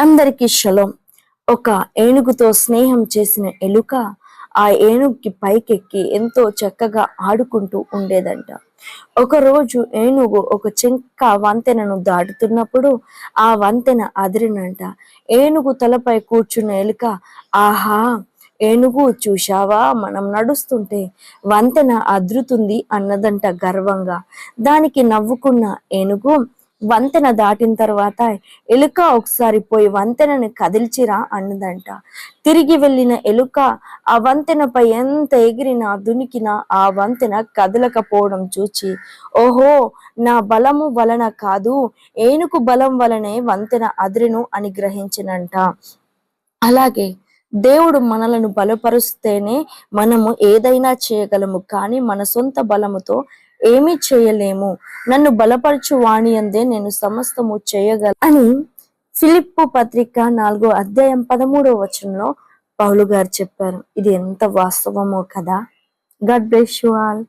అందరికీ షలోం. ఒక ఏనుగుతో స్నేహం చేసిన ఎలుక ఆ ఏనుగుకి పైకెక్కి ఎంతో చక్కగా ఆడుకుంటూ ఉండేదంట. ఒకరోజు ఏనుగు ఒక చెక్క వంతెనను దాటుతున్నప్పుడు ఆ వంతెన అదిరినంట. ఏనుగు తలపై కూర్చున్న ఎలుక, ఆహా ఏనుగు చూశావా, మనం నడుస్తుంటే వంతెన అద్రుతుంది అన్నదంట గర్వంగా. దానికి నవ్వుకున్న ఏనుగు, వంతెన దాటిన తర్వాత ఎలుక ఒకసారి పోయి వంతెనని కదిల్చిరా అన్నదంట. తిరిగి వెళ్ళిన ఎలుక ఆ వంతెనపై ఎంత ఎగిరినా దునికినా ఆ వంతెన కదలకపోవడం చూచి, ఓహో నా బలము వలన కాదు, ఏనుగు బలం వలనే వంతెన అదిరెను అని గ్రహించినంట. అలాగే దేవుడు మనలను బలపరుస్తేనే మనము ఏదైనా చేయగలము, కానీ మన సొంత బలముతో ఏమీ చేయలేము. నన్ను బలపరచు వాణి అందే నేను సమస్తము చేయగల అని ఫిలిప్పు పత్రిక 4 అధ్యాయం 13 పౌలు గారు చెప్పారు. ఇది ఎంత వాస్తవమో కదా. God bless you all.